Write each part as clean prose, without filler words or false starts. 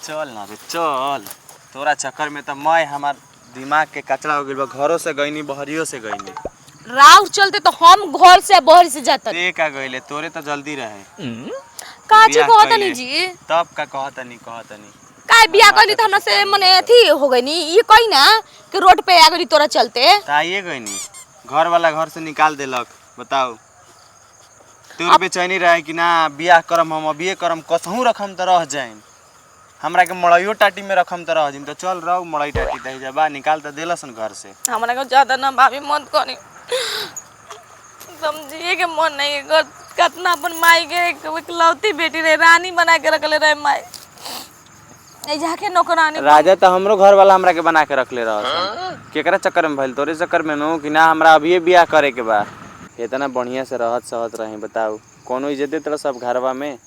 चल ना रे चल। तोरा चक्कर में तो मैं हमार दिमाग के कचरा हो गइल बा। घरों से गईनी बहरियों से गईनी। राव चलते तो हम घर से बहर से जाता ते का गइले तोरे तो जल्दी रहे। काची बियाह कहता कइले। नहीं जी तब का कहतनी। काय बिया कहली तो हमरा से मने अथी हो गई नी ये कही ना कि रोड पे आ गई तोरा चलते ताइए गईनी। घर वाला घर से निकाल देलक। बताओ तोर बेचैनी रहे कि ना बियाह करम हम अबिए करम कसहू रखम त रह जाइन। हमरा के मड़इयो टाटी में रखम त रह जिम। तो चल रहो मड़ई टाटी दही जबा निकाल त देलसन घर से। हमरा को ज्यादा ना भाभी मत करी समझिए के मन नहीं है कितना अपन माई के इकलौती बेटी रहे रानी बना के रखले रहे माई ए जाके नौकरानी राजा तो हमरो घर वाला हमरा के बना के रखले रहसन। केकरा चक्कर में भइल तोरे चक्कर में नु कि ना हमरा अभी बियाह करे के बा। इतना बढ़िया से रहत सहत रही। बताओ कोनो इज्जत तरह सब घरवा में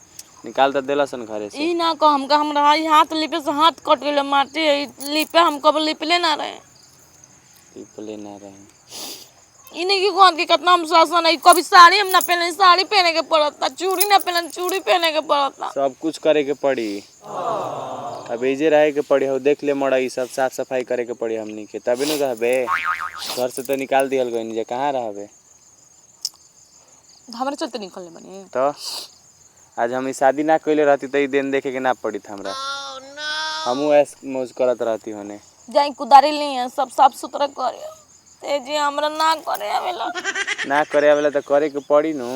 निकाल त देलसन घरे से। ई ना को हमका हमरा हाथ लिपे से हाथ कट गेले माटी लिपे हम कब लिपले ना रहे इन्हें की कौन के कितना हम शासन है कभी साड़ी हम ना पहने साड़ी पहने के पड़ता चूड़ी ना पहने चूड़ी पहने के पड़ता सब कुछ करे के पड़ी। अब इजे रहे के पड़ी हो देख ले मड़ई सब साफ सफाई करे के पड़ी हमनी के तबे न रहबे। घर से तो निकाल दिहल गइनी जे कहां रहबे। हमरा चलते निकलने बने तो आज हम शादी ना कइले रहती त ई दिन देखे के ना पड़ी था हमरा। हमहू ऐस मौज करत रहती होने। जाई कुदारी ली है सब साफ सुथरा करे ते जी हमरा ना करे आवेला ना करे आवेला त करे के पड़ी नु।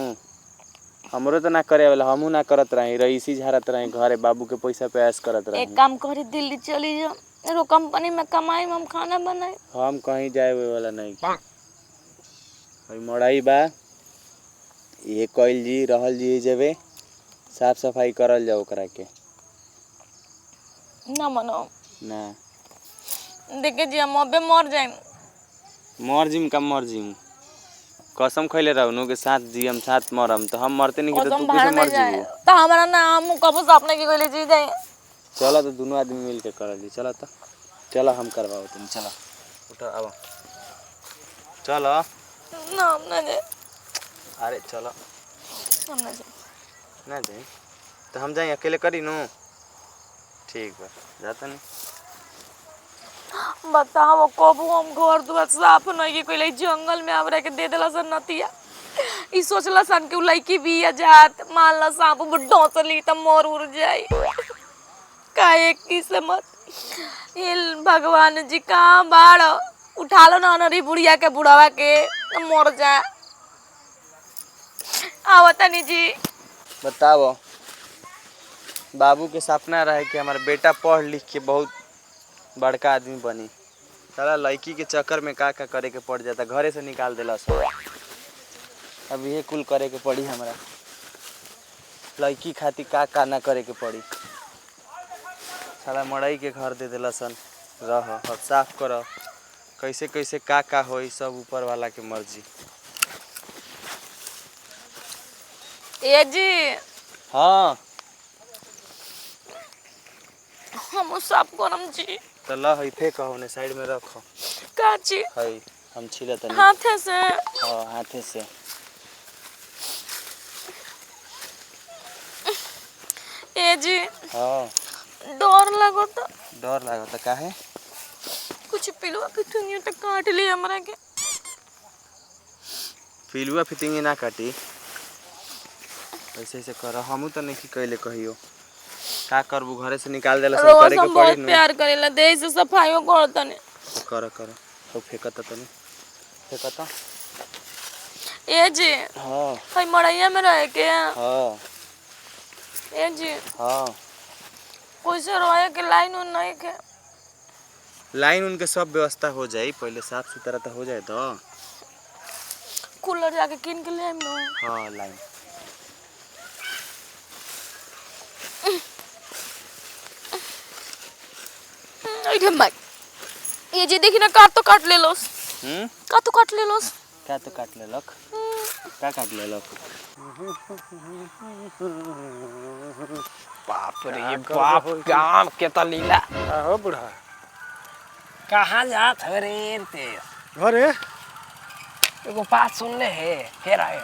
हमरो तो ना करे आवेला हमहू ना करत रही रईसी झारत रही घरे बाबू के पैसा पे ऐश करत रही। एक काम करी दिल्ली चली जा रो कंपनी में कमाई हम खाना बनाई। हम कहीं जाए वाला नहीं। भाई मड़ाई बा ये कइल जी रहल जी जेबे साफ सफाई करल जाओ ओकरा के ना मनो ना देखे जी हम अबे मर जाए मर जिम का मर जिम कसम खइले रहनु के साथ जियम साथ मरम तो हम मरते नहीं कि तो तू कैसे मर जीबू। तो हमरा ना हम कबो सपने की कोई जी जाए। चलो तो दोनों आदमी मिल के करल जी। चलो तो चलो हम करवाओ तुम चलो उठो आओ चलो ना हम ना जाए। अरे चलो हम ना जाए ना जाए तो हम जाए अकेले करी नु ठीक बा जाता नहीं। बताओ कबू हम घर दुआर साफ नहीं की कोई जंगल में आवरे के दे देला सन नतिया ई सोचला सन कि लड़की बिया जात मान ला सांप बुड्ढो से ली त मोर उड़ जाई काहे किस्मत ये भगवान जी कहां बाड़ उठा लो ना नरी बुढ़िया के बुढ़ावा के मर जा आवता नहीं जी। बताओ बाबू के सपना रहे कि हमारा बेटा पढ़ लिख के बहुत बड़का आदमी बनी। साला लड़की के चक्कर में का करे के पड़ जाता घरे से निकाल देला सब। अब ये कुल करे के पड़ी हमरा लड़की खातिर का ना करे के पड़ी। साला मड़ई के घर दे देला सन रह अब साफ कर कैसे कैसे का होई सब ऊपर वाला के मर्जी। ए जी हाँ हम सब करम जी तो ला है फेंक होने साइड में रखो काची है हम छिला तनी हाथ से हाँ हाथे से। ए जी हाँ डर लगो तो डर लागता काहे कुछ पिलवा पिथुनियो तो काट ली हमरा के पिलुआ फिटिंग ना काटी ऐसे ऐसे कर हमू तो नहीं कैले कहियो का करबू घरे से निकाल देला सब करे के पड़ी बहुत प्यार करेला दे से सफाईओ करतने कर तो फेंकता तनी फेंकता। ए जी हां भाई मड़ैया में रहे के हां ए जी हां कैसे रहे के लाइन उन नहीं के लाइन उनके सब व्यवस्था हो जाई पहले साफ सुथरा तो हो जाए तो कूलर जाके किन के ले हम नो। हां लाइन इधर भाई ये जी देखी ना काट तो काट ले लोस का तो काट ले लोस का तो काट ले लक का काट ले लक। बाप रे ये बाप काम के त लीला हो बुढ़ा कहाँ जात है रे ते घरे एगो बात सुन ले है हेर आए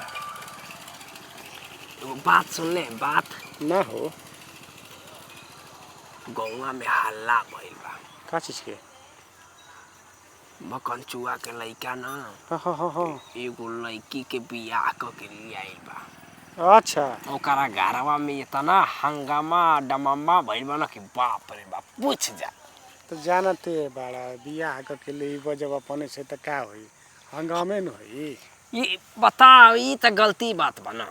एगो बात सुन ले बात ना हो गौवा में हल्ला भइल बा। का चीज के? मकनचुआ के लइका ना हाँ। एगो लड़की के बियाह क के लिए आइल बा। अच्छा। ओकरा घरवा में इतना हंगामा डमामा भइल बा ना कि बाप रे बाप पूछ जा। तो जानते बाड़ा बियाह के लिए जब अपने से तो का होई, हंगामे न होई। ये बताओ, ये तो गलती बात बा ना।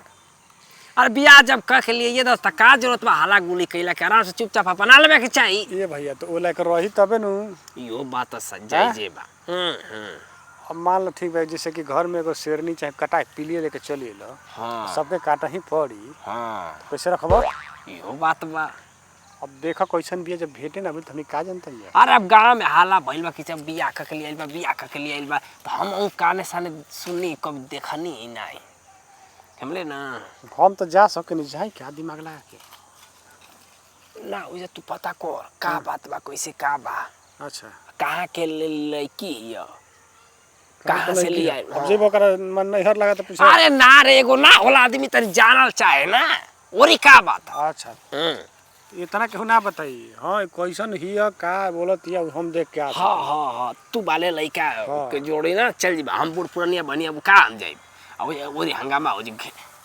अरे बियाह जब कह लिए ये दोस्त का जरूरत बा हल्ला गुली कैला के? आराम से चुपचाप अपना लेवे के चाहिए। ये भैया तो ओला के रही तबे नु। यो बात तो सच्चाई जे बा। अब मान लो ठीक बा, जैसे कि घर में एगो शेरनी चाहे कटा पीलिए लेके चली लो, हाँ सबके काटा ही पड़ी, हाँ कैसे रखबो? यो बात बा। अब देखा कैसन बिया जब भेटे ना तो हमें का जानते हैं। अरे अब गाँव में हल्ला भइल बा कि जब बियाह क के लिए आइल बा, बियाह क के लिए आइल बा, तो हम काने साने सुनी कभी देखनी ही नहीं, हमले ना। हम तो जा सके नहीं, जाए क्या दिमाग लगा के ना उजे तू पता कर का बात बा, कैसे का बा, अच्छा कहाँ के लड़की है, कहाँ से ले आइल? अब जे बकरा मन नहर लगा तो पूछे। अरे ना रे, एगो ना होला आदमी तरी जानल चाहे ना, ओरी का बात। अच्छा इतना केहू ना बताई। हाँ कैसन ही का बोलत हिया हम देख के आ। हाँ तू बाले लइका के जोड़ी ना चल जीबा, हम बूढ़ पुरानिया बनिया का हम जाइब। अब ओरी हंगामा हो जी,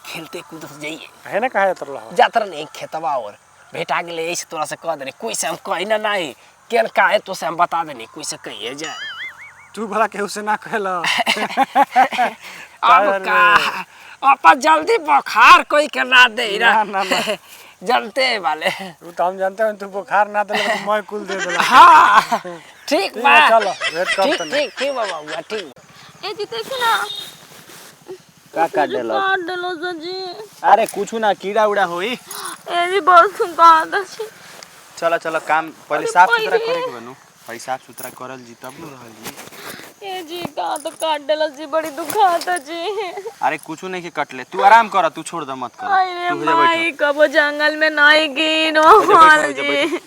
खेलते कूदत जाइए है ना कहा तरला जातर नहीं खेतवा और भेटा गेले ऐसे तोरा से कह दे कोई से हम कही ना नहीं केन का है तो से हम बता देनी कोई से कहिए जाए। तू भला केहू से ना कहला। अब का अपन जल्दी बुखार कोई के ना दे ना जलते वाले तू तो हम जानते हैं, तू बुखार ना दे तो मैं कुल दे देला। हाँ ठीक बा, चलो वेट कर तनी। ठीक बाबा हुआ ठीक। ए जी देखी ना का काट देलो? काट देलो जी। अरे कुछ ना, कीड़ा उड़ा होई। ए जी बहुत काट छी। चलो काम पहले साफ सुथरा करे के बनू। भाई साफ सुथरा करल जी तब न रहल जी। ए जी का तो काट देलो जी, बड़ी दुखाता जी। अरे कुछ नहीं के कटले, तू आराम कर, तू छोड़ दे मत कर। अरे तू हो जा माई बैठो। कबो जंगल में नहीं गई नो हो जा हाल बैठो। जी।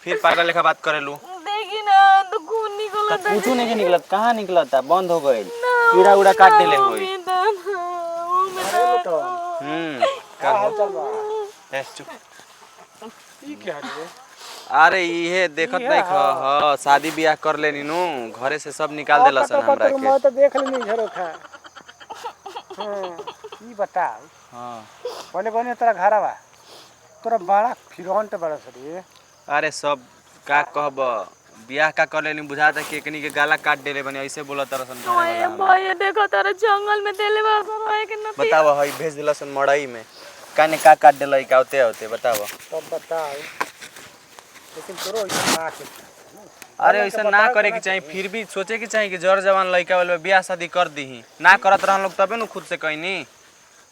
फिर पागल लेखा बात करे लू। देखी ना तो खून निकलता कुछ नहीं के निकलत, कहाँ निकलता? बंद हो गइल, कीड़ा उड़ा काट देले होई। का हो? ए चुप। ई क्या रे? अरे ये देखत नहीं ख शादी ब्याह कर लेनी नु, घरे से सब निकाल देला सन हमरा के। मैं तो देख लेनी झरो खा। ई बताओ। हां पहले कोने तेरा घरवा तोरा बड़ा फिरौन ते बड़ा सरी। अरे सब का कहब, ब्याह का कर लेनी बुझाता कि एकनी के गाला काट देले बनी, ऐसे बोलत तरसन घरे ओए वाला। भाई देखो तारा जंगल में देले बा रहे के न। बताओ हई भेज देला सन मड़ई में, काने का काट देला का होते बताओ। तब बताओ, लेकिन तोरो ऐसा ना के। अरे ऐसा ना करे के चाहिए, फिर भी सोचे के चाहिए कि जर जवान लड़का वाले ब्याह शादी कर दीही। ना करत रहन लोग तबे न खुद से कहनी।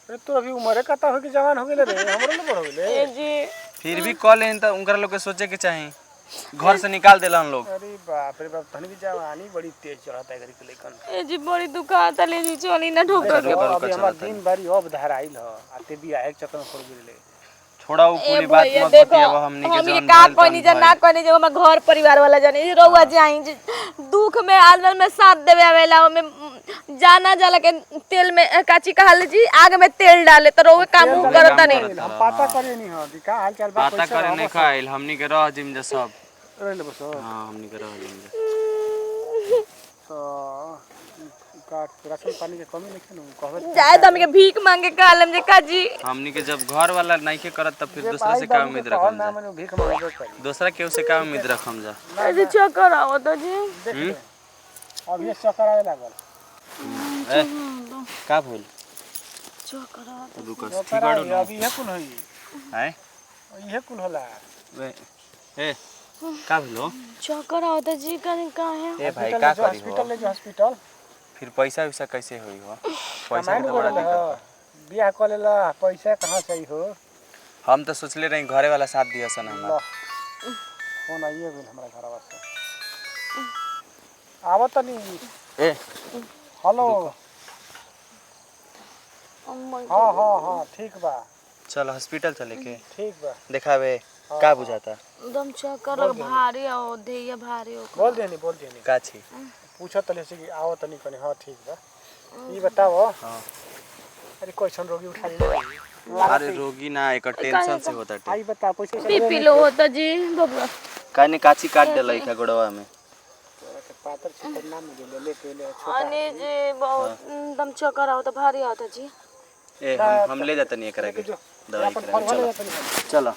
अरे तो अभी उम्र कता हो के जवान हो गेले रे, हमरो न बड़ हो गेले। ए जी फिर भी कॉल लेन त उनकर लोग के सोचे के चाहिए, घर से निकाल देला हम लोग। अरे बाप रे बाप, तनी भी जवानी बड़ी तेज चढ़ता है घर के लेकन। ए जी बड़ी दुखाता ले जी, चली ना ठोकर के। अभी हमार दिन भरी अब धराइल ह, आते भी आए चक्कर में पड़ गेले। छोड़ा वो पूरी बात मत देखो बतियाव, हमनी के हमनी जन का भइल कोनी तन जा ना भइल। कोनी जो हम घर परिवार वाला जानी रहुआ जाई जी, दुख में आदमी में साथ देवे आवेला में जाना जाला के तेल में काची कहल जी आग में तेल डाले तो रोवे काम करता नहीं। हम पाता करे नहीं ह, का हाल चाल बा पता करे नहीं खाइल, हमनी के रह जिम जा सब। रहले बस। हां हमनी के रह जिम जा। तो का राशन पानी के कमी नहीं न कहबे। जाए तो हमके भीख मांगे कालम जे काजी। हमनी के जब घर वाला नहीं के करत तब फिर दूसरा से का उम्मीद रखम ना जा? मैंने भीख मांगबे करी। दूसरा केहू से का उम्मीद रखम जा? ऐसे चक्कर आवत जी। देख ले, अब ये चक्कर आवे लागल। ए का भइल? चक्कर आवत रुक चक्कर ठीक बाड़ू आवे, ना? अभी ये कुन होई, हैं ये कुन होला। ए का भइलो? चक्कर आवत जी कहीं का है। ए भाई का करी हॉस्पिटल हो? ले जो हॉस्पिटल। फिर पैसा वैसा कैसे होई हो? पैसा कमाई के न तो बड़ा बोले दिक्कत बा। बियाह कर लेला, पैसा कहाँ से आई हो? हम तो सोचले रही घरे वाला साथ दिया सन हमरा। लो फोन आइए गेल हमरा घरवा से। आवत नहीं। ए हेलो। अम्मा हाँ ठीक बा, चल हॉस्पिटल चले के ठीक बा। दिखावे का बुझाता? एकदम चक्कर लग भारी आओ देया भारी हो। बोल देनी का छी? पूछो तले से कि आओ तनी कने। हाँ ठीक बा। ई बताओ, हां अरे कैसन रोगी उठा ले? अरे रोगी ना एक टेंशन से होता है आई बता पैसे से बीपी लो होता जी बबुआ काने काची काट देला का गोड़वा में पातर छितर नाम गेले लेके ले अने जी बहुत दम चक्कर आवता भारी आवता जी ए हम ले जाते नहीं करा के दवाई करा के, चलो चलो